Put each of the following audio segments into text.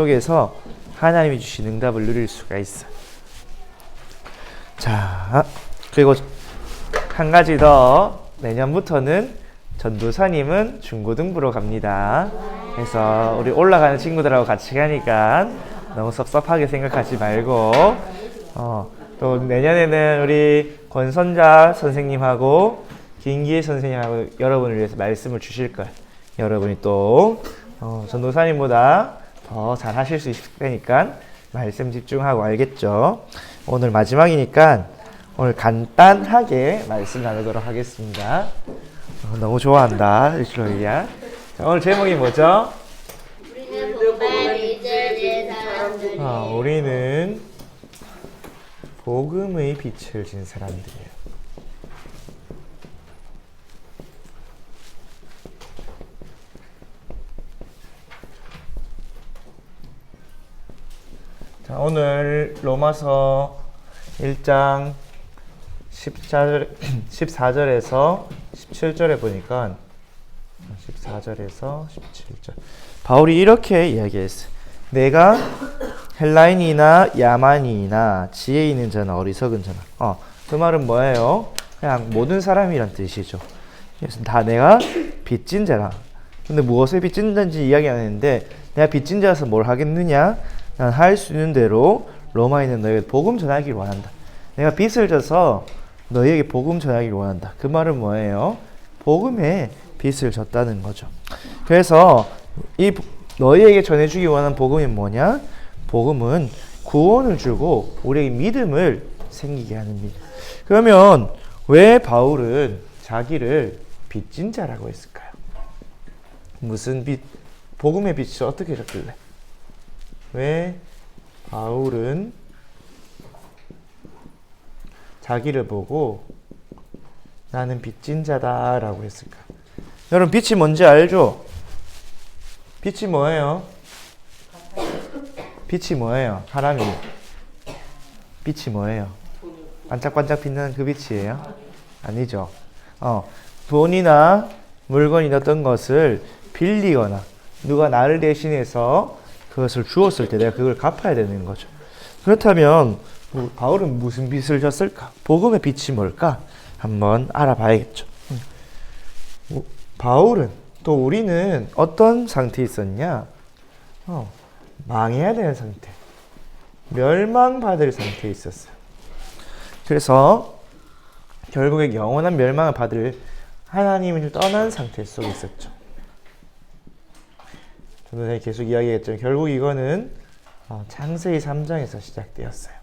속에서 하나님이 주신 응답을 누릴 수가 있어. 자, 그리고 한 가지 더. 내년부터는 전도사님은 중고등부로 갑니다. 그래서 우리 올라가는 친구들하고 같이 가니까 너무 섭섭하게 생각하지 말고, 또 내년에는 우리 권선자 선생님하고 김기혜 선생님하고 여러분을 위해서 말씀을 주실 거예요. 여러분이 또 전도사님보다 더 잘 하실 수 있을 테니까 말씀 집중하고, 알겠죠? 오늘 마지막이니까 오늘 간단하게 말씀 나누도록 하겠습니다. 너무 좋아한다, 이슬로이야. 오늘 제목이 뭐죠? 우리는 복음의 빛을 진 사람들이에요. 자, 오늘 로마서 1장 14절에서 17절에 보니까 14절에서 17절 바울이 이렇게 이야기했어요. 내가 헬라인이나 야만인이나 지혜 있는 자나 어리석은 자나. 그 말은 뭐예요? 그냥 모든 사람이란 뜻이죠. 그래서 다 내가 빚진 자라. 근데 무엇에 빚진 자인지 이야기 안 했는데, 내가 빚진 자라서 뭘 하겠느냐? 난 할 수 있는 대로 로마인은 너에게 복음 전하기를 원한다. 내가 빚을 져서 너희에게 복음 전하기를 원한다. 그 말은 뭐예요? 복음에 빚을 졌다는 거죠. 그래서 이 너희에게 전해주기 원하는 복음이 뭐냐? 복음은 구원을 주고 우리에게 믿음을 생기게 하는 믿음. 그러면 왜 바울은 자기를 빚진 자라고 했을까요? 무슨 빚? 복음의 빚이 어떻게 졌길래? 왜 바울은 자기를 보고 나는 빚진 자다 라고 했을까? 여러분, 빚이 뭔지 알죠? 빚이 뭐예요? 빚이 뭐예요? 하람이. 빚이 뭐예요? 반짝반짝 빛나는 그 빛이에요? 아니죠. 돈이나 물건이나 어떤 것을 빌리거나 누가 나를 대신해서 그것을 주었을 때 내가 그걸 갚아야 되는 거죠. 그렇다면 바울은 무슨 빚을 졌을까? 복음의 빚이 뭘까? 한번 알아봐야겠죠. 바울은, 또 우리는 어떤 상태에 있었냐? 망해야 되는 상태, 멸망받을 상태에 있었어요. 그래서 결국에 영원한 멸망을 받을 하나님을 떠난 상태 속에 있었죠. 저는 계속 이야기했지만 결국 이거는 창세기 3장에서 시작되었어요.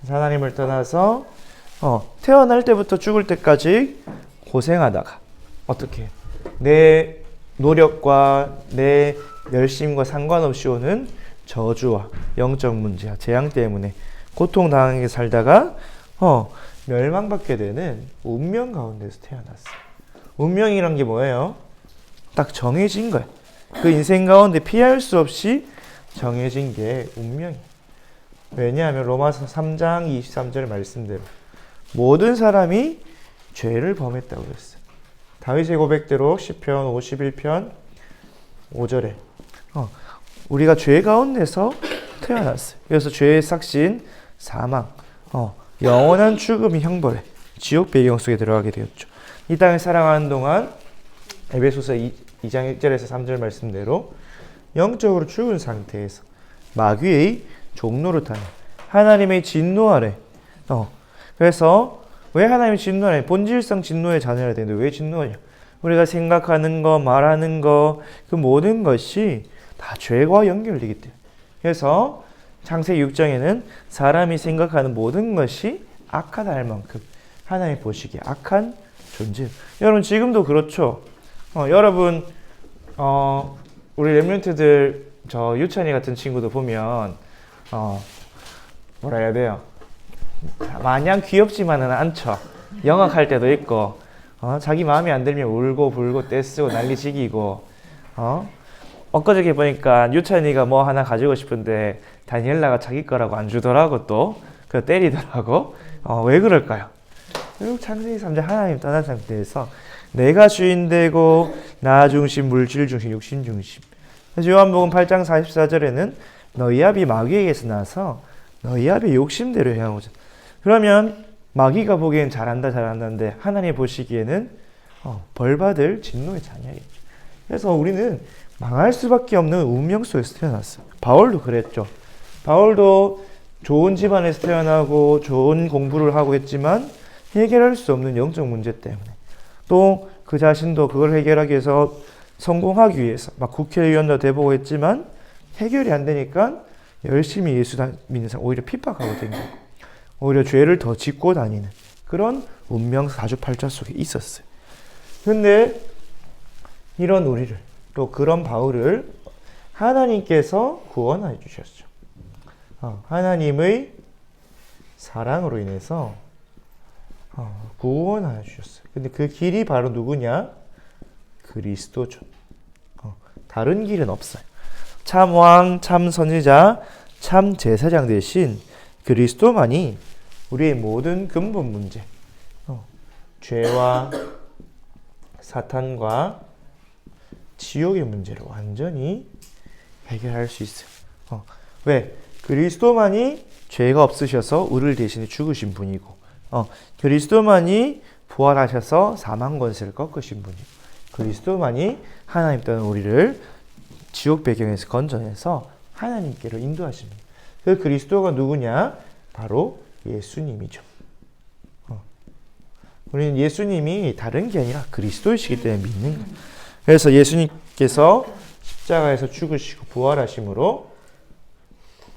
하나님을 떠나서 태어날 때부터 죽을 때까지 고생하다가 어떻게 내 노력과 내 열심과 상관없이 오는 저주와 영적 문제와 재앙 때문에 고통당하게 살다가 멸망받게 되는 운명 가운데서 태어났어요. 운명이란 게 뭐예요? 딱 정해진 거예요. 그 인생 가운데 피할 수 없이 정해진 게 운명이에요. 왜냐하면 로마서 3장 23절 말씀대로 모든 사람이 죄를 범했다고 그랬어요. 다윗의 고백대로 시편 51편 5절에 우리가 죄 가운데서 태어났어요. 그래서 죄의 삭신 사망, 영원한 죽음이 형벌에 지옥 배경 속에 들어가게 되었죠. 이 땅을 살아가는 동안 에베소서 2장 1절에서 3절 말씀대로 영적으로 죽은 상태에서 마귀의 종노릇하는 하나님의 진노 아래, 그래서 왜 하나님의 진노 아래? 본질상 진노의 자녀라 되는데 왜 진노하냐? 우리가 생각하는 거, 말하는 거, 그 모든 것이 다 죄와 연결되기 때문에. 그래서 창세기 6장에는 사람이 생각하는 모든 것이 악하다 할 만큼 하나님 보시기에 악한 존재. 여러분 지금도 그렇죠. 여러분 우리 렘넌트들, 저 유찬이 같은 친구도 보면 뭐라 해야 돼요? 마냥 귀엽지만은 않죠. 영악할 때도 있고, 자기 마음에 안 들면 울고 불고 떼쓰고 난리지기고, 엊그저께 보니까 유찬이가 뭐 하나 가지고 싶은데 다니엘라가 자기 거라고 안 주더라고. 또 그 때리더라고. 왜 그럴까요? 결국 창세기 3장 하나님 떠난 상태에서 내가 주인 되고 나 중심, 물질 중심, 육신 중심, 그래서 요한복음 8장 44절에는 너희 아비 마귀에게서 나서 너희 아비 욕심대로 행하고자. 그러면 마귀가 보기엔 잘한다는데 하나님 보시기에는 벌받을 진노의 자녀이겠죠. 그래서 우리는 망할 수밖에 없는 운명 속에서 태어났어요. 바울도 그랬죠. 바울도 좋은 집안에서 태어나고 좋은 공부를 하고 했지만 해결할 수 없는 영적 문제 때문에 또 그 자신도 그걸 해결하기 위해서 성공하기 위해서 막 국회의원도 돼보고 했지만 해결이 안 되니까 열심히 예수 믿는 사람 오히려 핍박하고 다니고 오히려 죄를 더 짓고 다니는 그런 운명 사주팔자 속에 있었어요. 근데 이런 우리를 또 그런 바울을 하나님께서 구원해 주셨죠. 하나님의 사랑으로 인해서 구원하여 주셨어요. 근데 그 길이 바로 누구냐? 그리스도죠. 다른 길은 없어요. 참 왕, 참 선지자, 참 제사장 대신 그리스도만이 우리의 모든 근본 문제, 죄와 사탄과 지옥의 문제를 완전히 해결할 수 있어요. 왜? 그리스도만이 죄가 없으셔서 우리를 대신해 죽으신 분이고 그리스도만이 부활하셔서 사망 권세를 꺾으신 분이고 그리스도만이 하나님 또는 우리를 지옥 배경에서 건져내서 하나님께로 인도하신 분. 그 그리스도가 누구냐? 바로 예수님이죠. 우리는 예수님이 다른 게 아니라 그리스도이시기 때문에 믿는 거예요. 그래서 예수님께서 십자가에서 죽으시고 부활하심으로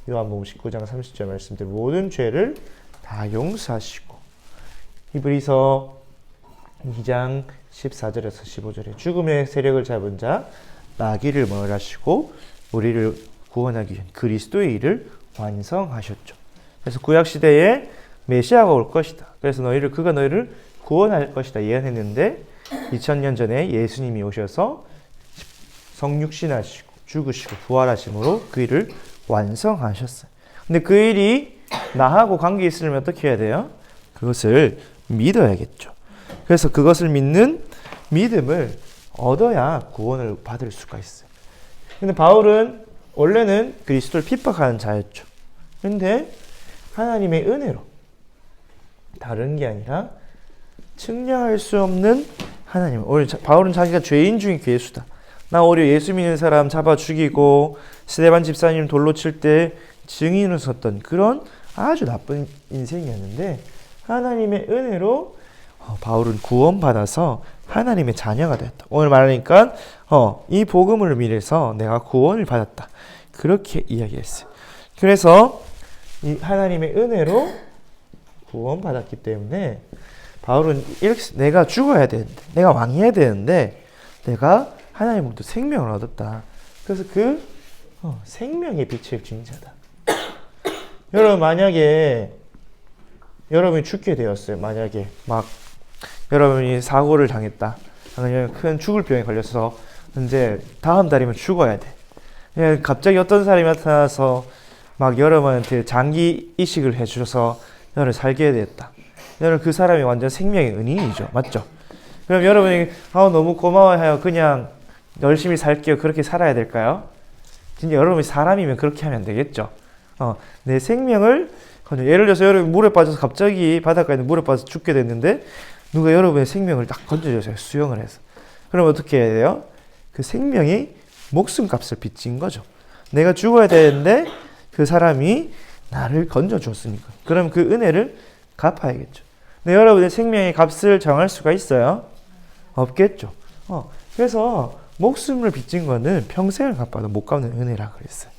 요한복음 19장 30절 말씀대로 모든 죄를 다 용서하시고 히브리서 2장 14절에서 15절에 죽음의 세력을 잡은 자 나귀를 멸하시고 우리를 구원하기 위한 그리스도의 일을 완성하셨죠. 그래서 구약시대에 메시아가 올 것이다. 그래서 그가 너희를 구원할 것이다 예언했는데 2000년 전에 예수님이 오셔서 성육신하시고 죽으시고 부활하심으로 그 일을 완성하셨어요. 근데 그 일이 나하고 관계 있으려면 어떻게 해야 돼요? 그것을 믿어야겠죠. 그래서 그것을 믿는 믿음을 얻어야 구원을 받을 수가 있어요. 근데 바울은 원래는 그리스도를 핍박하는 자였죠. 근데 하나님의 은혜로 다른 게 아니라 측량할 수 없는 하나님. 바울은 자기가 죄인 중에 괴수다. 나 오히려 예수 믿는 사람 잡아 죽이고 스데반 집사님 돌로 칠 때 증인으로 섰던 그런 아주 나쁜 인생이었는데 하나님의 은혜로 바울은 구원받아서 하나님의 자녀가 되었다. 오늘 말하니까 이 복음을 믿어서 내가 구원을 받았다. 그렇게 이야기했어요. 그래서 이 하나님의 은혜로 구원받았기 때문에 바울은 이렇게 내가 죽어야 되는데 내가 왕해야 되는데 내가 하나님으로부터 생명을 얻었다. 그래서 그 생명의 빛을 진 자다. 여러분 만약에 여러분이 죽게 되었어요. 만약에 막 여러분이 사고를 당했다. 아니면 큰 죽을 병에 걸려서 이제 다음 달이면 죽어야 돼. 갑자기 어떤 사람이 나타나서 막 여러분한테 장기 이식을 해주셔서 너를 살게 됐다. 여러분 그 사람이 완전 생명의 은인이죠. 맞죠? 그럼 여러분이 너무 고마워요. 그냥 열심히 살게요. 그렇게 살아야 될까요? 진짜 여러분이 사람이면 그렇게 하면 되겠죠. 내 생명을 예를 들어서 여러분이 물에 빠져서 갑자기 바닷가에 있는 물에 빠져서 죽게 됐는데 누가 여러분의 생명을 딱 건져줘서요. 수영을 해서. 그럼 어떻게 해야 돼요? 그 생명이 목숨값을 빚진 거죠. 내가 죽어야 되는데 그 사람이 나를 건져줬으니까. 그럼 그 은혜를 갚아야겠죠. 근데 여러분의 생명의 값을 정할 수가 있어요? 없겠죠. 그래서 목숨을 빚진 거는 평생을 갚아도 못 갚는 은혜라 그랬어요.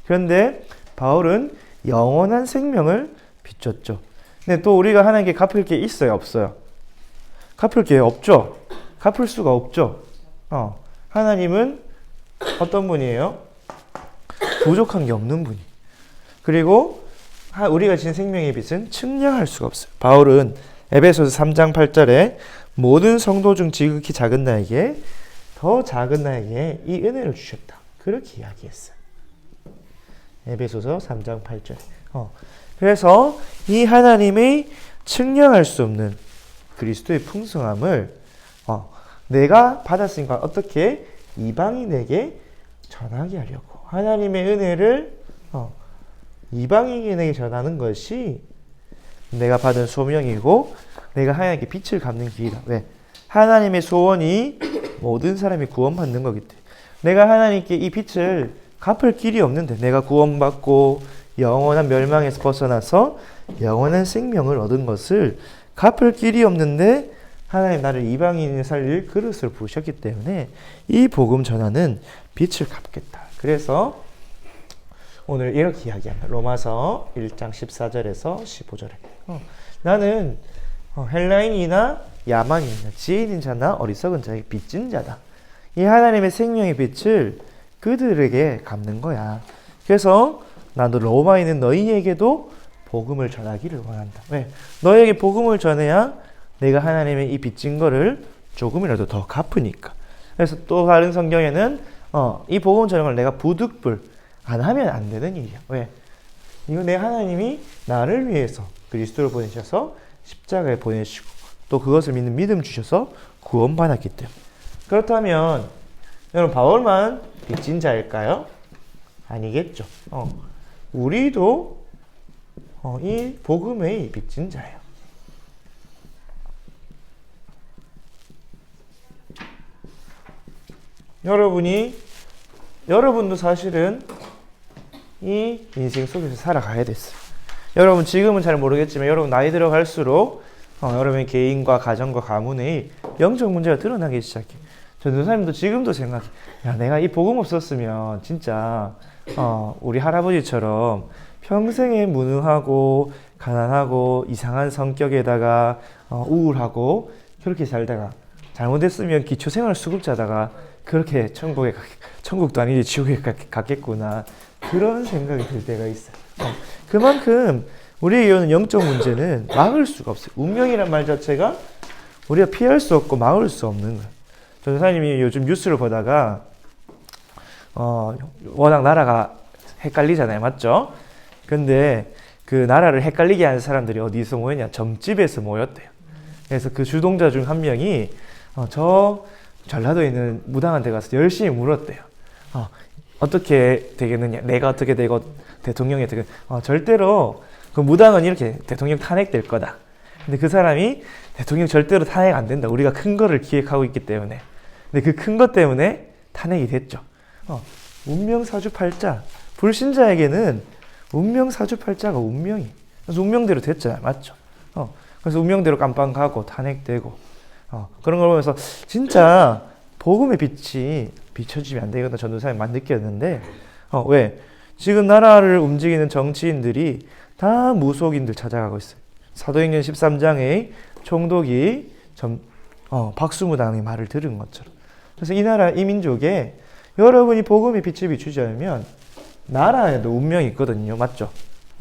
그런데 바울은 영원한 생명을 빚졌죠. 근데 또 우리가 하나님께 갚을 게 있어요? 없어요? 갚을 게 없죠. 갚을 수가 없죠. 하나님은 어떤 분이에요? 부족한 게 없는 분이. 그리고 우리가 진 생명의 빚은 측량할 수가 없어요. 바울은 에베소서 3장 8절에 모든 성도 중 지극히 작은 나에게 더 작은 나에게 이 은혜를 주셨다. 그렇게 이야기했어요. 에베소서 3장 8절. 그래서 이 하나님의 측량할 수 없는 그리스도의 풍성함을 내가 받았으니까 어떻게 이방인에게 전하게 하려고. 하나님의 은혜를 이방인에게 전하는 것이 내가 받은 소명이고 내가 하나님께 빛을 갚는 길이다. 왜? 하나님의 소원이 모든 사람이 구원받는 거기 때문에 내가 하나님께 이 빛을 갚을 길이 없는데 내가 구원받고 영원한 멸망에서 벗어나서 영원한 생명을 얻은 것을 갚을 길이 없는데 하나님 나를 이방인을 살릴 그릇으로 부르셨기 때문에 이 복음 전하는 빛을 갚겠다. 그래서 오늘 이렇게 이야기합니다. 로마서 1장 14절에서 15절에 나는 헬라인이나 야만인이나 지혜인 자나 어리석은 자에게 빚진 자다. 이 하나님의 생명의 빛을 그들에게 갚는 거야. 그래서 나도 로마에 있는 너희에게도 복음을 전하기를 원한다. 왜? 너희에게 복음을 전해야 내가 하나님의 이 빚진 거를 조금이라도 더 갚으니까. 그래서 또 다른 성경에는 이 복음 전하는 걸 내가 부득불 안 하면 안 되는 일이야. 왜? 이거 내 하나님이 나를 위해서 그리스도를 보내셔서 십자가에 보내시고 또 그것을 믿는 믿음 주셔서 구원받았기 때문에. 그렇다면 여러분 바울만 빚진 자일까요? 아니겠죠. 우리도 이 복음의 빚진 자예요. 여러분도 사실은 이 인생 속에서 살아가야 됐어요. 여러분 지금은 잘 모르겠지만 여러분 나이 들어갈수록 여러분의 개인과 가정과 가문의 영적 문제가 드러나기 시작해. 전도사님도 지금도 생각해. 야, 내가 이 복음 없었으면 진짜 우리 할아버지처럼 평생에 무능하고 가난하고 이상한 성격에다가 우울하고 그렇게 살다가 잘못했으면 기초생활 수급자다가 그렇게 천국도 아니지 지옥에 갔겠구나. 그런 생각이 들 때가 있어요. 그만큼 우리에게 오는 영적 문제는 막을 수가 없어요. 운명이란 말 자체가 우리가 피할 수 없고 막을 수 없는 거예요. 전도사님이 요즘 뉴스를 보다가 워낙 나라가 헷갈리잖아요. 맞죠? 근데 그 나라를 헷갈리게 하는 사람들이 어디서 모였냐? 점집에서 모였대요. 그래서 그 주동자 중 한 명이 저 전라도에 있는 무당한 데 가서 열심히 물었대요. 어떻게 되겠느냐? 내가 어떻게 되고 대통령이 되고 절대로 그 무당은 이렇게 대통령 탄핵될 거다. 근데 그 사람이 대통령 절대로 탄핵 안 된다. 우리가 큰 거를 기획하고 있기 때문에. 근데 그 큰 것 때문에 탄핵이 됐죠. 운명사주팔자. 불신자에게는 운명사주팔자가 운명이. 그래서 운명대로 됐잖아요. 맞죠? 그래서 운명대로 깜빵 가고 탄핵되고 그런 걸 보면서 진짜 복음의 빛이 비춰지면 안 되겠다. 전도사님만 느꼈는데 왜? 지금 나라를 움직이는 정치인들이 다 무속인들 찾아가고 있어요. 사도행전 13장의 총독이 박수무당의 말을 들은 것처럼. 그래서 이 나라, 이 민족에 여러분이 복음의 빛을 비추지 않으면 나라에도 운명이 있거든요. 맞죠?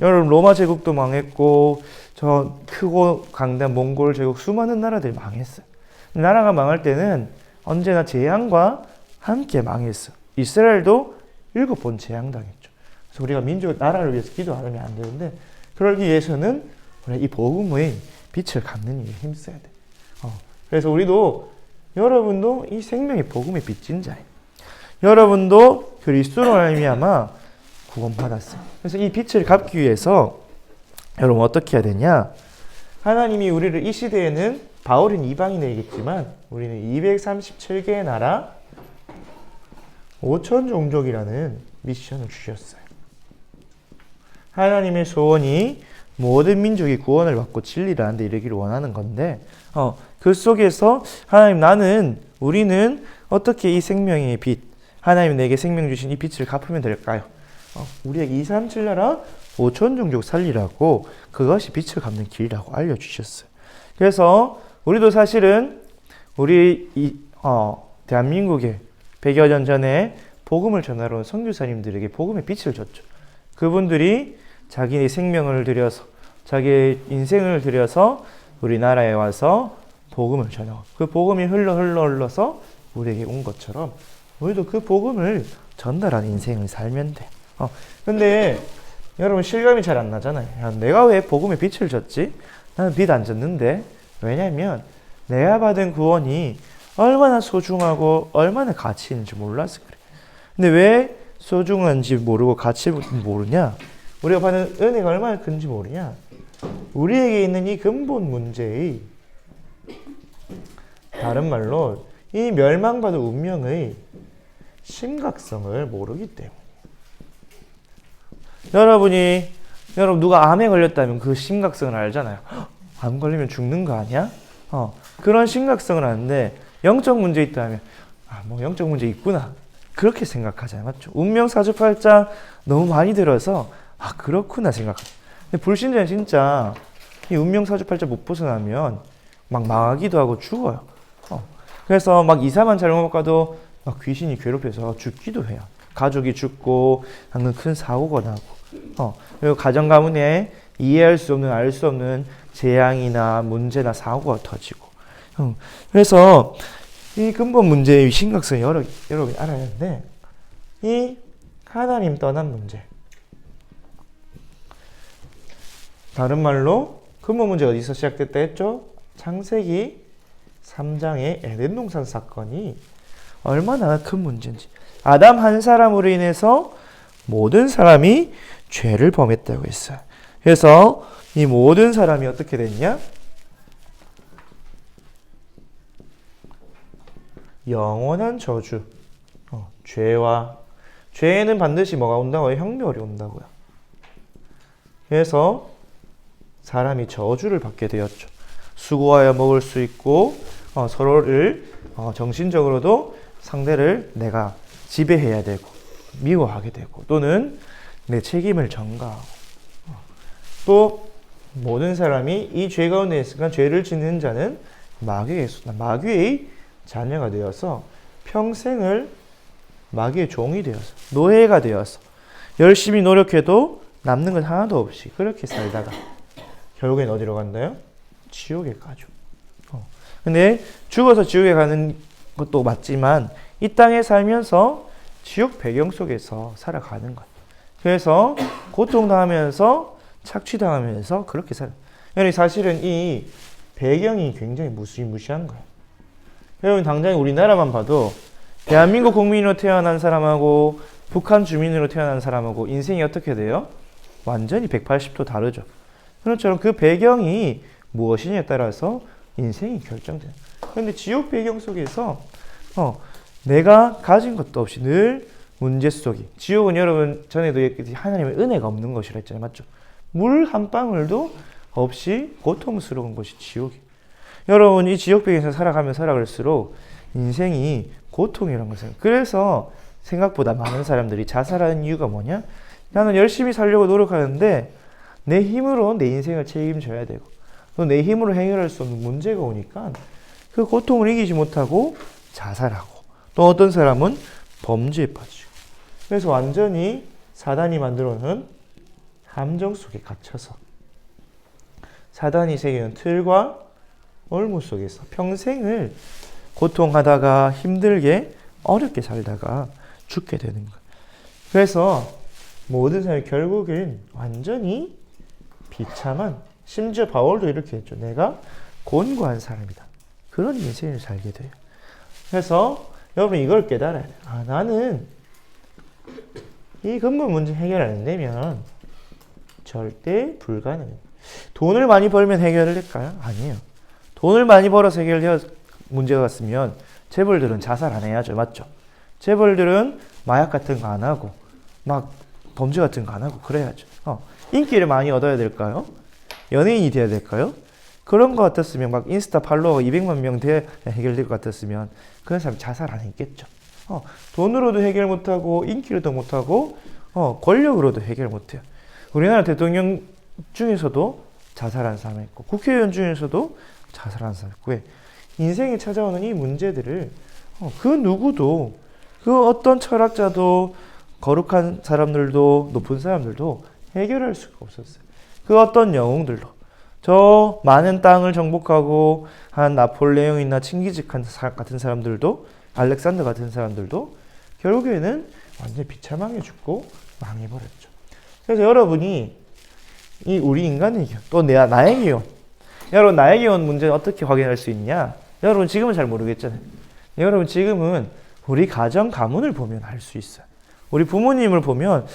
여러분 로마 제국도 망했고 저 크고 강대한 몽골 제국 수많은 나라들이 망했어요. 나라가 망할 때는 언제나 재앙과 함께 망했어요. 이스라엘도 7번 재앙당했죠. 그래서 우리가 민족, 나라를 위해서 기도 안 하면 안 되는데 그러기 위해서는 우리가 이 복음의 빛을 갚는 일에 힘써야 돼. 그래서 여러분도 이 생명의 복음의 빚진 자예요. 여러분도 그리스도로 말미암아 구원받았어요. 그래서 이 빛을 갚기 위해서 여러분 어떻게 해야 되냐? 하나님이 우리를 이 시대에는 바울은 이방인이겠지만 우리는 237개의 나라 5천 종족이라는 미션을 주셨어요. 하나님의 소원이 모든 민족이 구원을 받고 진리를 아는 데 이르기를 원하는 건데 그 속에서 우리는 어떻게 이 생명의 빛, 하나님 내게 생명 주신 이 빛을 갚으면 될까요? 우리에게 237 나라 5천 종족 살리라고 그것이 빛을 갚는 길이라고 알려주셨어요. 그래서 우리도 사실은 대한민국에 100여 년 전에 복음을 전하러 온 선교사님들에게 복음의 빛을 줬죠. 그분들이 자기의 생명을 들여서 자기의 인생을 들여서 우리나라에 와서 복음을 전하고 그 복음이 흘러서 우리에게 온 것처럼 우리도 그 복음을 전달하는 인생을 살면 돼. 근데 여러분 실감이 잘 안 나잖아요. 야, 내가 왜 복음에 빛을 줬지? 나는 빛 안 줬는데. 왜냐면 내가 받은 구원이 얼마나 소중하고 얼마나 가치 있는지 몰라서 그래. 근데 왜 소중한지 모르고 가치를 모르냐? 우리가 받는 은혜가 얼마나 큰지 모르냐? 우리에게 있는 이 근본 문제의, 다른 말로 이 멸망받을 운명의 심각성을 모르기 때문에. 여러분 누가 암에 걸렸다면 그 심각성을 알잖아요. 암 걸리면 죽는 거 아니야? 그런 심각성을 아는데 영적 문제 있다면 뭐 영적 문제 있구나 그렇게 생각하잖아요. 맞죠? 운명 사주팔자 너무 많이 들어서 그렇구나 생각합니다. 근데 불신자는 진짜 이 운명 사주팔자 못 벗어나면 막 망하기도 하고 죽어요. 그래서 막 이사만 잘못 가도 막 귀신이 괴롭혀서 죽기도 해요. 가족이 죽고 하는 큰 사고가 나고. 그리고 가정 가문에 이해할 수 없는, 알 수 없는 재앙이나 문제나 사고가 터지고. 그래서 이 근본 문제의 심각성을 여러분이 알아야 하는데, 이 하나님 떠난 문제. 다른 말로 근본 문제가 어디서 시작됐다 했죠? 창세기 3장의 에덴 동산 사건이 얼마나 큰 문제인지. 아담 한 사람으로 인해서 모든 사람이 죄를 범했다고 했어요. 그래서 이 모든 사람이 어떻게 됐냐? 영원한 저주. 죄에는 반드시 뭐가 온다고요? 형벌이 온다고요. 그래서 사람이 저주를 받게 되었죠. 수고하여 먹을 수 있고 서로를 정신적으로도 상대를 내가 지배해야 되고 미워하게 되고 또는 내 책임을 전가하고 또 모든 사람이 이 죄 가운데 있으니까 죄를 짓는 자는 마귀의 자녀가 되어서 평생을 마귀의 종이 되어서 노예가 되어서 열심히 노력해도 남는 건 하나도 없이 그렇게 살다가 결국엔 어디로 간다요? 지옥에 가죠. 근데 죽어서 지옥에 가는 것도 맞지만 이 땅에 살면서 지옥 배경 속에서 살아가는 거예요. 그래서 고통당하면서 착취당하면서 그렇게 살아요. 여러분 사실은 이 배경이 굉장히 무시무시한 거예요. 여러분 당장 우리나라만 봐도 대한민국 국민으로 태어난 사람하고 북한 주민으로 태어난 사람하고 인생이 어떻게 돼요? 완전히 180도 다르죠. 그렇죠. 그 배경이 무엇이냐에 따라서 인생이 결정돼요. 그런데 지옥 배경 속에서 내가 가진 것도 없이 늘 문제 속이. 지옥은 여러분 전에도 얘기했듯이 하나님의 은혜가 없는 것이라 했잖아요. 맞죠? 물 한 방울도 없이 고통스러운 것이 지옥이. 여러분 이 지옥 배경에서 살아가면 살아갈수록 인생이 고통이라는 것을. 그래서 생각보다 많은 사람들이 자살하는 이유가 뭐냐? 나는 열심히 살려고 노력하는데 내 힘으로 내 인생을 책임져야 되고 또 내 힘으로 해결할 수 없는 문제가 오니까 그 고통을 이기지 못하고 자살하고 또 어떤 사람은 범죄에 빠지고 그래서 완전히 사단이 만들어 놓은 함정 속에 갇혀서 사단이 새기는 틀과 올무 속에서 평생을 고통하다가 힘들게 어렵게 살다가 죽게 되는 거예요. 그래서 모든 사람이 결국엔 완전히 비참한, 심지어 바울도 이렇게 했죠. 내가 곤고한 사람이다. 그런 인생을 살게 돼요. 그래서 여러분 이걸 깨달아야 돼요. 나는 이 근본 문제 해결 안 되면 절대 불가능해요. 돈을 많이 벌면 해결을 될까요? 아니에요. 돈을 많이 벌어서 해결될 문제가 왔으면 재벌들은 자살 안 해야죠. 맞죠? 재벌들은 마약 같은 거 안 하고 막 범죄 같은 거 안 하고 그래야죠. 인기를 많이 얻어야 될까요? 연예인이 돼야 될까요? 그런 거 같았으면 막 인스타 팔로워가 200만 명 돼야 해결될 것 같았으면 그런 사람이 자살 안 했겠죠. 돈으로도 해결 못하고 인기로도 못하고 권력으로도 해결 못해요. 우리나라 대통령 중에서도 자살한 사람 있고 국회의원 중에서도 자살한 사람 있고 왜? 인생에 찾아오는 이 문제들을 그 누구도 그 어떤 철학자도 거룩한 사람들도 높은 사람들도 해결할 수가 없었어요. 그 어떤 영웅들도 저 많은 땅을 정복하고 한 나폴레옹이나 칭기즈 같은 사람들도 알렉산더 같은 사람들도 결국에는 완전히 비참하게 죽고 망해버렸죠. 그래서 여러분이 이 우리 인간의 기원 또 나의 기원 여러분 나의 기원 문제는 어떻게 확인할 수 있냐? 여러분 지금은 잘 모르겠잖아요. 여러분 지금은 우리 가정 가문을 보면 알 수 있어요. 우리 부모님을 보면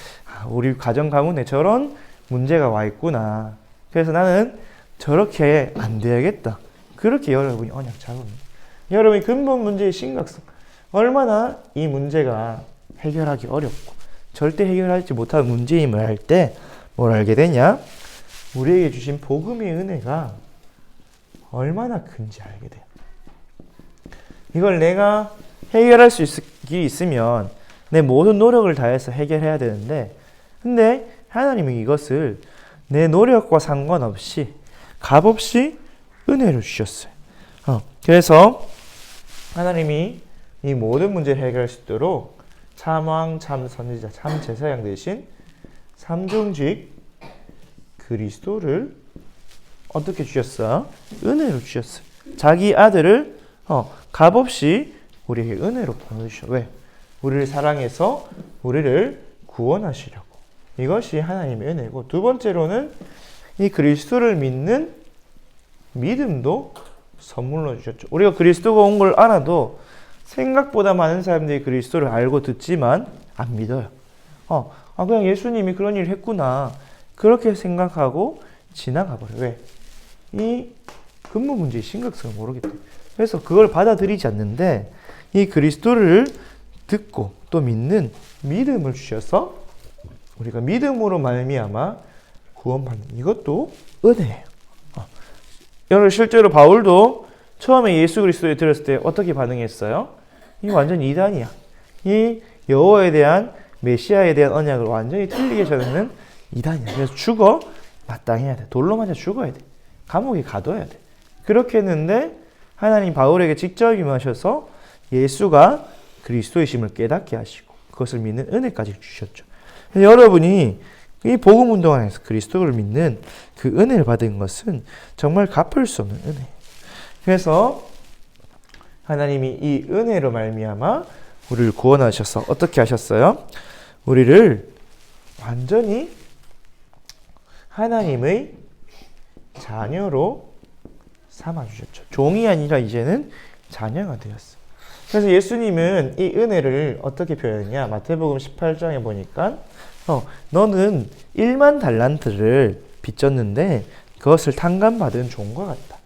우리 가정 가문에 저런 문제가 와 있구나. 그래서 나는 저렇게 안 돼야겠다. 그렇게 여러분이 언약 잡습니다. 여러분이 근본 문제의 심각성, 얼마나 이 문제가 해결하기 어렵고 절대 해결하지 못할 문제임을 알 때 뭘 알게 되냐? 우리에게 주신 복음의 은혜가 얼마나 큰지 알게 돼요. 이걸 내가 해결할 수 있으면 내 모든 노력을 다해서 해결해야 되는데, 근데 하나님은 이것을 내 노력과 상관없이 값없이 은혜를 주셨어요. 그래서 하나님이 이 모든 문제를 해결할 수 있도록 참왕, 참선지자, 참제사장 대신 삼중직 그리스도를 어떻게 주셨어? 은혜로 주셨어요. 자기 아들을 값없이 우리에게 은혜로 보내주셔. 왜? 우리를 사랑해서 우리를 구원하시려고. 이것이 하나님의 은혜고, 두 번째로는 이 그리스도를 믿는 믿음도 선물로 주셨죠. 우리가 그리스도가 온 걸 알아도 생각보다 많은 사람들이 그리스도를 알고 듣지만 안 믿어요. 그냥 예수님이 그런 일을 했구나. 그렇게 생각하고 지나가 버려요. 왜? 이 근본 문제의 심각성을 모르기 때문에. 그래서 그걸 받아들이지 않는데 이 그리스도를 듣고 또 믿는 믿음을 주셔서 우리가 믿음으로 말미암아 구원받는, 이것도 은혜예요. 여러분, 실제로 바울도 처음에 예수 그리스도에 들었을 때 어떻게 반응했어요? 이 완전 이단이야. 이 여호와에 대한, 메시아에 대한 언약을 완전히 틀리게 전하는 이단이야. 그래서 죽어 마땅해야 돼. 돌로 맞아 죽어야 돼. 감옥에 가둬야 돼. 그렇게 했는데 하나님 바울에게 직접 임하셔서 예수가 그리스도이심을 깨닫게 하시고 그것을 믿는 은혜까지 주셨죠. 여러분이 이 복음 운동 안에서 그리스도를 믿는 그 은혜를 받은 것은 정말 갚을 수 없는 은혜. 그래서 하나님이 이 은혜로 말미암아 우리를 구원하셔서 어떻게 하셨어요? 우리를 완전히 하나님의 자녀로 삼아주셨죠. 종이 아니라 이제는 자녀가 되었어요. 그래서 예수님은 이 은혜를 어떻게 표현했냐? 마태복음 18장에 보니까 너는 1만 달란트를 빚졌는데 그것을 탕감받은 종과 같다.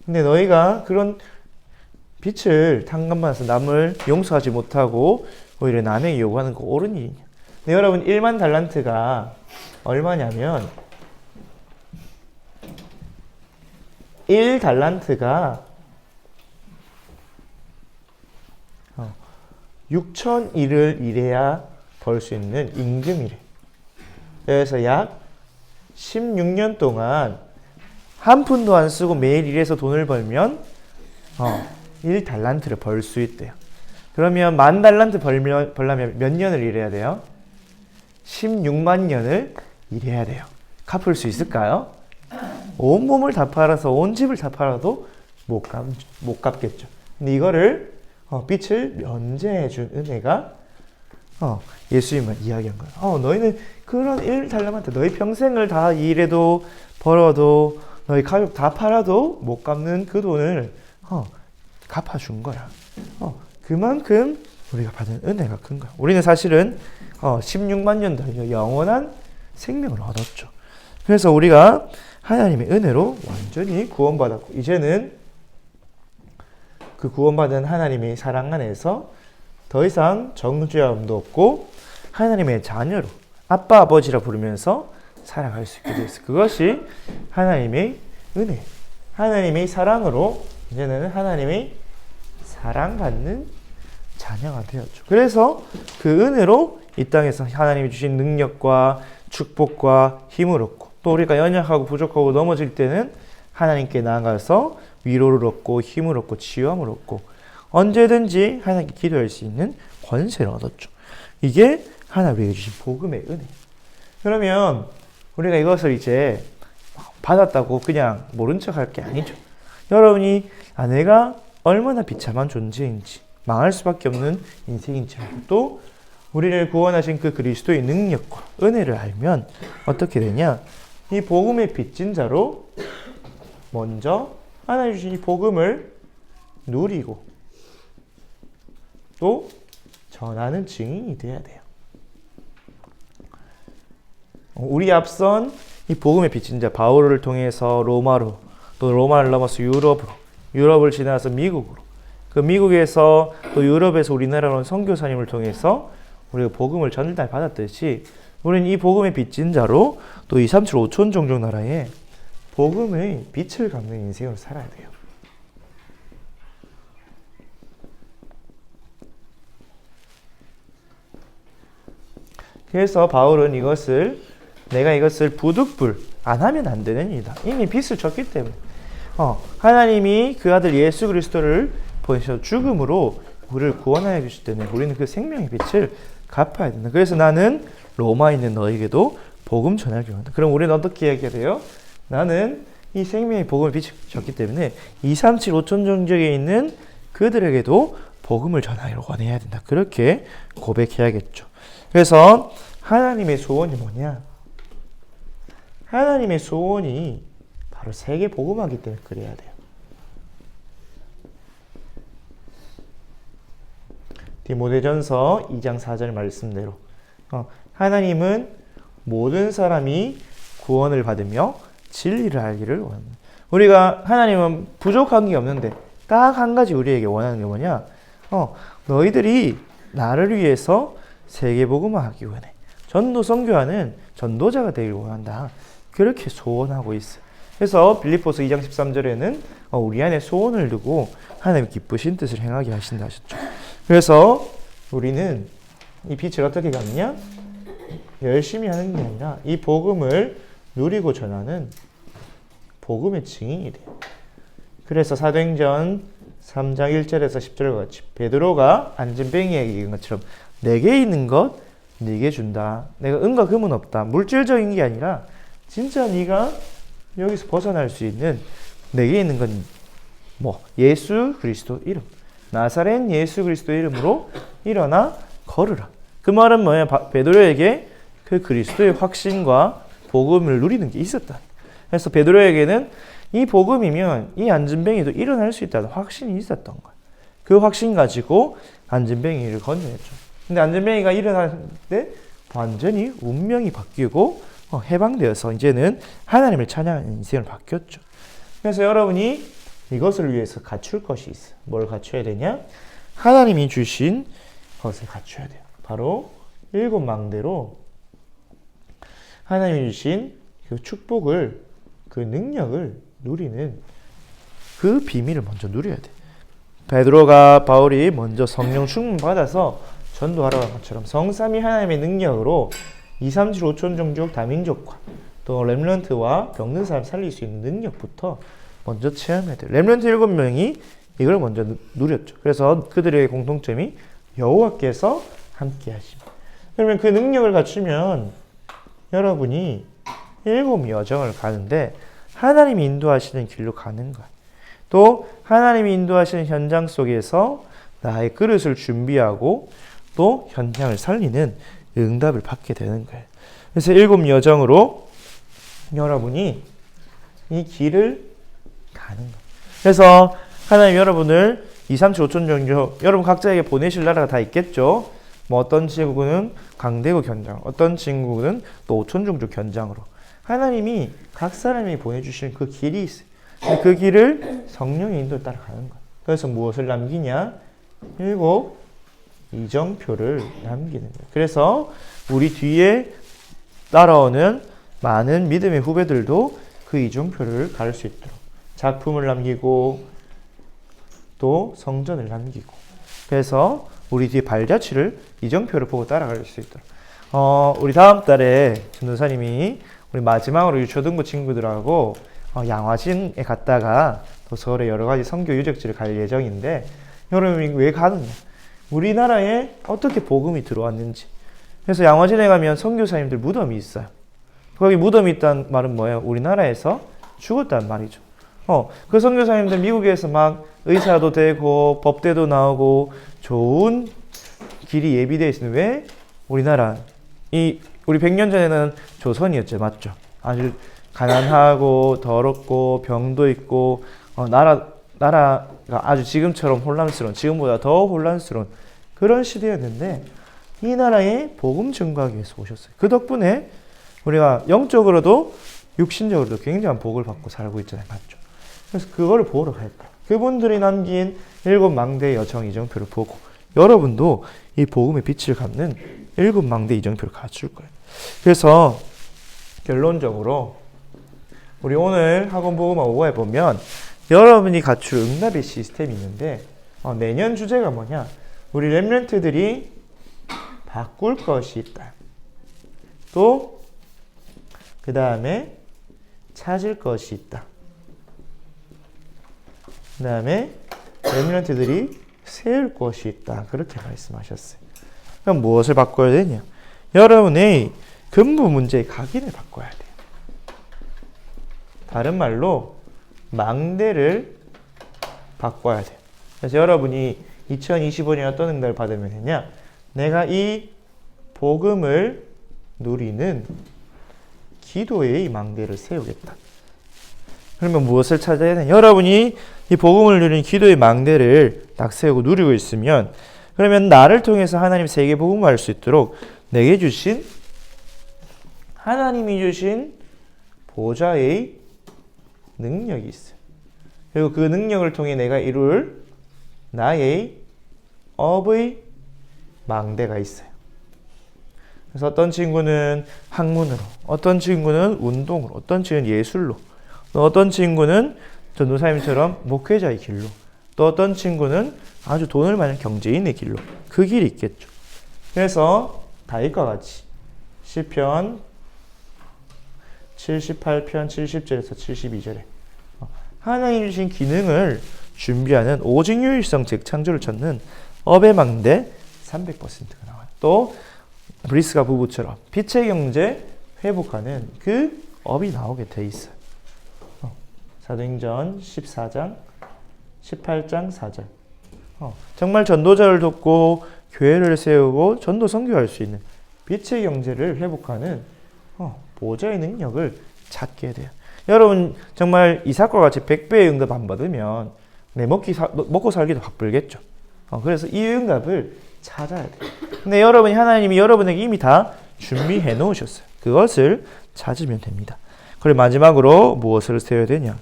근데 너희가 그런 빚을 탕감받아서 남을 용서하지 못하고 오히려 남에게 요구하는 거 옳은 일이냐? 근데 여러분, 1만 달란트가 얼마냐면 1달란트가 6,000일을 일해야 벌 수 있는 임금이래. 그래서 약 16년 동안 한 푼도 안 쓰고 매일 일해서 돈을 벌면 1달란트를 벌 수 있대요. 그러면 10,000달란트 벌려면 몇 년을 일해야 돼요? 16만 년을 일해야 돼요. 갚을 수 있을까요? 온 몸을 다 팔아서 온 집을 다 팔아도 못 갚겠죠. 근데 이거를 빚을 면제해 준 은혜가 예수님을 이야기한 거예요. 너희는 그런 1달란트, 너희 평생을 다 일해도 벌어도 너희 가족 다 팔아도 못 갚는 그 돈을 갚아준 거야. 그만큼 우리가 받은 은혜가 큰 거야. 우리는 사실은 16만 년 달려 영원한 생명을 얻었죠. 그래서 우리가 하나님의 은혜로 완전히 구원받았고, 이제는 그 구원받은 하나님의 사랑 안에서 더 이상 정죄함도 없고 하나님의 자녀로 아빠 아버지라 부르면서 살아갈 수 있게 되었어요. 그것이 하나님의 은혜, 하나님의 사랑으로 이제는 하나님의 사랑받는 자녀가 되었죠. 그래서 그 은혜로 이 땅에서 하나님이 주신 능력과 축복과 힘을 얻고, 또 우리가 연약하고 부족하고 넘어질 때는 하나님께 나아가서 위로를 얻고 힘을 얻고 치유함을 얻고 언제든지 하나님께 기도할 수 있는 권세를 얻었죠. 이게 하나님이 주신 복음의 은혜. 그러면 우리가 이것을 이제 받았다고 그냥 모른 척할 게 아니죠. 여러분이 내가 얼마나 비참한 존재인지, 망할 수밖에 없는 인생인지 알고, 또 우리를 구원하신 그 그리스도의 능력과 은혜를 알면 어떻게 되냐? 이 복음의 빚진 자로 먼저 하나님 주신 이 복음을 누리고 또 전하는 증인이 돼야 돼요. 우리 앞선 이 복음의 빛인 자 바울을 통해서 로마로, 또 로마를 넘어서 유럽으로, 유럽을 지나서 미국으로, 그 미국에서 또 유럽에서 우리나라로 온 선교사님을 통해서 우리가 복음을 전달받았듯이 우리는 이 복음의 빛인 자로 또 237 5천 종족 나라에 복음의 빛을 갚는 인생으로 살아야 돼요. 그래서 바울은 내가 이것을 부득불 안 하면 안 되는 일이다. 이미 빛을 줬기 때문에. 하나님이 그 아들 예수 그리스도를 보내셔서 죽음으로 우리를 구원하여 주실 때문에 우리는 그 생명의 빛을 갚아야 된다. 그래서 나는 로마에 있는 너에게도 복음 전하기 원한다. 그럼 우리는 어떻게 이야기해야 돼요? 나는 이 생명의 복음을 빛이 줬기 때문에 237 5천 종족에 있는 그들에게도 복음을 전하기를 원해야 된다. 그렇게 고백해야겠죠. 그래서 하나님의 소원이 뭐냐? 하나님의 소원이 바로 세계 복음화이기 때문에 그래야 돼요. 디모데전서 2장 4절 말씀대로 하나님은 모든 사람이 구원을 받으며 진리를 알기를 원합니다. 우리가 하나님은 부족한 게 없는데 딱 한 가지 우리에게 원하는 게 뭐냐? 너희들이 나를 위해서 세계 복음화하기 원해. 전도 선교하는 전도자가 되길 원한다. 그렇게 소원하고 있어요. 그래서 빌립보서 2장 13절에는 우리 안에 소원을 두고 하나님 기쁘신 뜻을 행하게 하신다 하셨죠. 그래서 우리는 이 빛을 어떻게 갚냐? 열심히 하는 게 아니라 이 복음을 누리고 전하는 복음의 증인이 돼요. 그래서 사도행전 3장 1절에서 10절과 같이 베드로가 안진뱅이에게 얘기한 것처럼 내게 있는 것 네게 준다. 내가 은과 금은 없다. 물질적인 게 아니라 진짜 네가 여기서 벗어날 수 있는 내게 있는 건 예수 그리스도 이름. 나사렛 예수 그리스도 이름으로 일어나 걸으라. 그 말은 뭐야? 베드로에게 그 그리스도의 확신과 복음을 누리는 게 있었다. 그래서 베드로에게는 이 복음이면 이 안진뱅이도 일어날 수 있다는 확신이 있었던 거야. 그 확신 가지고 안진뱅이를 건져냈죠. 근데 안진뱅이가 일어날 때 완전히 운명이 바뀌고 해방되어서 이제는 하나님을 찬양하는 인생을 바뀌었죠. 그래서 여러분이 이것을 위해서 갖출 것이 있어. 뭘 갖춰야 되냐? 하나님이 주신 것을 갖춰야 돼요. 바로 7망대로 하나님이 주신 그 축복을, 그 능력을 누리는 그 비밀을 먼저 누려야 돼. 베드로가 바울이 먼저 성령 충만 받아서 전도하라고 한 것처럼 성삼위 하나님의 능력으로 237 5천 종족 다민족과 또 렘넌트와 병든 사람 살릴 수 있는 능력부터 먼저 체험해야 돼요. 렘넌트 7명이 이걸 먼저 누렸죠. 그래서 그들의 공통점이 여호와께서 함께 하심. 그러면 그 능력을 갖추면 여러분이 7 여정을 가는데 하나님이 인도하시는 길로 가는 거예요. 또 하나님이 인도하시는 현장 속에서 나의 그릇을 준비하고 또 현장을 살리는 응답을 받게 되는 거예요. 그래서 7 여정으로 여러분이 이 길을 가는 거예요. 그래서 하나님 여러분을 237 5천 종족 여러분 각자에게 보내실 나라가 다 있겠죠. 어떤 친구는 강대국 현장, 어떤 친구는 또 5천 종족 현장으로 하나님이 각 사람이 보내주신 그 길이 있어요. 그 길을 성령의 인도를 따라가는 거예요. 그래서 무엇을 남기냐? 7 이정표를 남기는 거예요. 그래서 우리 뒤에 따라오는 많은 믿음의 후배들도 그 이정표를 가를 수 있도록 작품을 남기고 또 성전을 남기고 그래서 우리 뒤에 발자취를 이정표를 보고 따라갈 수 있도록 우리 다음 달에 전도사님이 우리 마지막으로 유초등부 친구들하고 양화진에 갔다가 또 서울의 여러 가지 선교 유적지를 갈 예정인데 여러분이 왜 가느냐? 우리나라에 어떻게 복음이 들어왔는지. 그래서 양화진에 가면 선교사님들 무덤이 있어요. 거기 무덤이 있다는 말은 뭐예요? 우리나라에서 죽었다는 말이죠. 그 선교사님들 미국에서 막 의사도 되고 법대도 나오고 좋은 길이 예비되어 있으면 왜 우리나라 우리 100년 전에는 조선이었죠. 맞죠? 아주 가난하고 더럽고 병도 있고 나라가 아주 지금처럼 혼란스러운 지금보다 더 혼란스러운 그런 시대였는데 이 나라에 복음 증거하기 위해서 오셨어요. 그 덕분에 우리가 영적으로도 육신적으로도 굉장한 복을 받고 살고 있잖아요. 맞죠? 그래서 그거를 보러 갈 거예요. 그분들이 남긴 7망대의 여정 이정표를 보고 여러분도 이 복음의 빛을 갖는 7망대 이정표를 갖출 거예요. 그래서 결론적으로 우리 오늘 학원 복음화 5호에 보면 여러분이 갖출 응답의 시스템이 있는데 내년 주제가 뭐냐? 우리 렘넌트들이 바꿀 것이 있다. 또 그 다음에 찾을 것이 있다. 그 다음에 렘넌트들이 세울 것이 있다. 그렇게 말씀하셨어요. 그럼 무엇을 바꿔야 되냐? 여러분의 근본 문제의 각인을 바꿔야 돼요. 다른 말로 망대를 바꿔야 돼요. 그래서 여러분이 2025년에 어떤 응답을 받으면 되냐? 내가 이 복음을 누리는 기도의 망대를 세우겠다. 그러면 무엇을 찾아야 되냐? 여러분이 이 복음을 누리는 기도의 망대를 딱 세우고 누리고 있으면 그러면 나를 통해서 하나님 세계 복음을 알 수 있도록 내게 주신 하나님이 주신 보좌의 능력이 있어요. 그리고 그 능력을 통해 내가 이룰 나의 업의 망대가 있어요. 그래서 어떤 친구는 학문으로, 어떤 친구는 운동으로, 어떤 친구는 예술로, 또 어떤 친구는 전도사님처럼 목회자의 길로, 또 어떤 친구는 아주 돈을 많은 경제인의 길로 그 길이 있겠죠. 그래서 다윗과 같이 시편 78편 70절에서 72절에 하나님 주신 기능을 준비하는 오직 유일성 재창조를 찾는 업의 망대 300%가 나와요. 또 브리스가 부부처럼 빛의 경제 회복하는 그 업이 나오게 돼 있어요. 사도행전 14장 18장 4절 정말 전도자를 돕고 교회를 세우고 전도 선교할 수 있는 빛의 경제를 회복하는 보좌의 능력을 찾게 돼요. 여러분 정말 이삭과 같이 100배의 응답 안 받으면 내 먹고 살기도 바쁠겠죠. 그래서 이 응답을 찾아야 돼요. 근데 여러분이 하나님이 여러분에게 이미 다 준비해 놓으셨어요. 그것을 찾으면 됩니다. 그리고 마지막으로 무엇을 세워야 되냐?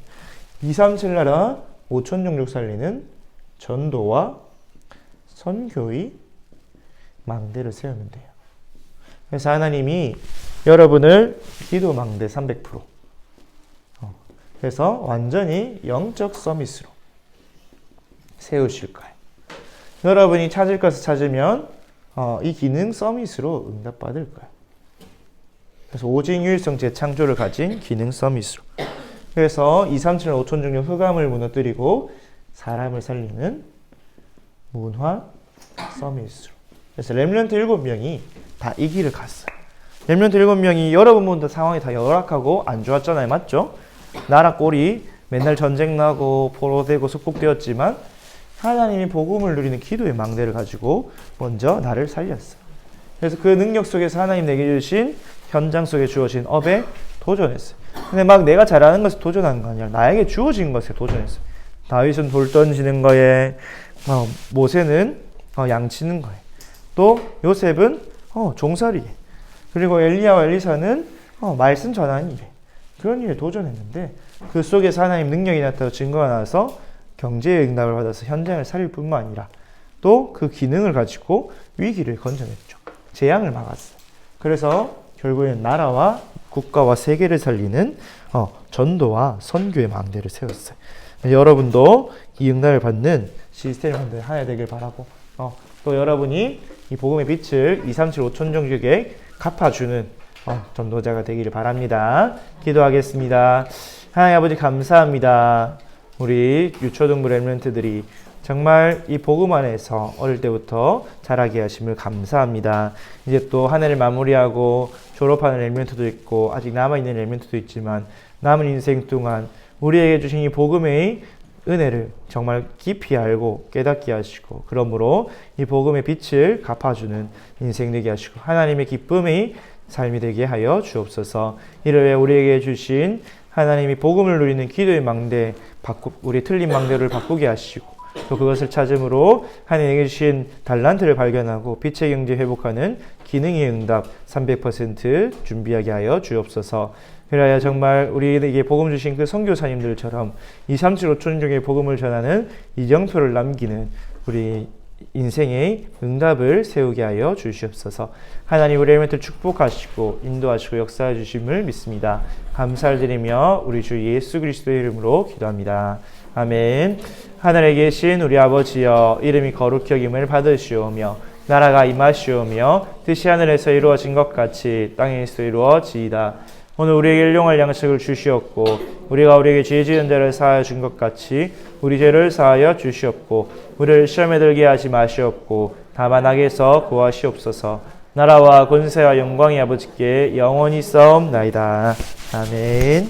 237 나라 5천 종족 살리는 전도와 선교의 망대를 세우면 돼요. 그래서 하나님이 여러분을 기도 망대 300% 그래서 완전히 영적 서밋으로 세우실 거예요. 여러분이 찾을 것을 찾으면 이 기능 서밋으로 응답받을 거예요. 그래서 오직 유일성 재창조를 가진 기능 서밋으로. 그래서 237 5천 종족 흑암을 무너뜨리고 사람을 살리는 문화 서밋으로. 그래서 렘넌트 7명이 다 이 길을 갔어요. 렘넌트 7명이 여러분보다 상황이 다 열악하고 안 좋았잖아요. 맞죠? 나라 꼴이 맨날 전쟁 나고 포로되고 속국되었지만 하나님이 복음을 누리는 기도의 망대를 가지고 먼저 나를 살렸어요. 그래서 그 능력 속에서 하나님 내게 주신 현장 속에 주어진 업에 도전했어요. 근데 막 내가 잘하는 것에 도전한 거 아니라 나에게 주어진 것에 도전했어요. 다윗은 돌 던지는 거에, 모세는 양 치는 거에, 또 요셉은 종살이에, 그리고 엘리야와 엘리사는 말씀 전하는 일에, 그런 일에 도전했는데 그 속에서 하나님 능력이 나타나서 증거가 나와서 경제의 응답을 받아서 현장을 살릴 뿐만 아니라 또 그 기능을 가지고 위기를 건져냈죠. 재앙을 막았어요. 그래서 결국에는 나라와 국가와 세계를 살리는 전도와 선교의 망대를 세웠어요. 여러분도 이 응답을 받는 시스템을 하나 되길 바라고 또 여러분이 이 복음의 빛을 237 5천 종족에 갚아주는 전도자가 되기를 바랍니다. 기도하겠습니다. 하나님 아버지 감사합니다. 우리 유초등부 렘넌트들이 정말 이 복음 안에서 어릴 때부터 자라게 하심을 감사합니다. 이제 또 한 해를 마무리하고 졸업하는 렘넌트도 있고 아직 남아있는 렘넌트도 있지만 남은 인생 동안 우리에게 주신 이 복음의 은혜를 정말 깊이 알고 깨닫게 하시고 그러므로 이 복음의 빛을 갚아주는 인생 되게 하시고 하나님의 기쁨의 삶이 되게 하여 주옵소서. 이를 위해 우리에게 주신 하나님이 복음을 누리는 기도의 망대 우리 틀린 망대를 바꾸게 하시고 또 그것을 찾음으로 하나님에게 주신 달란트를 발견하고 빛의 경제 회복하는 기능의 응답 300% 준비하게 하여 주옵소서. 그래야 정말 우리에게 복음 주신 그 선교사님들처럼 2, 3, 7, 5천 중에 복음을 전하는 이정표를 남기는 우리 인생의 응답을 세우게 하여 주시옵소서. 하나님 우리 엘멘트를 축복하시고 인도하시고 역사해 주심을 믿습니다. 감사를 드리며 우리 주 예수 그리스도의 이름으로 기도합니다. 아멘. 하늘에 계신 우리 아버지여, 이름이 거룩히 여김을 받으시오며 나라가 임하시오며 뜻이 하늘에서 이루어진 것 같이 땅에서 이루어지이다. 오늘 우리에게 일용할 양식을 주시옵고 우리가 우리에게 죄 지은 자를 사하여 준 것 같이 우리 죄를 사하여 주시옵고 우리를 시험에 들게 하지 마시옵고 다만 악에서 구하시옵소서. 나라와 권세와 영광이 아버지께 영원히 싸움나이다. 아멘.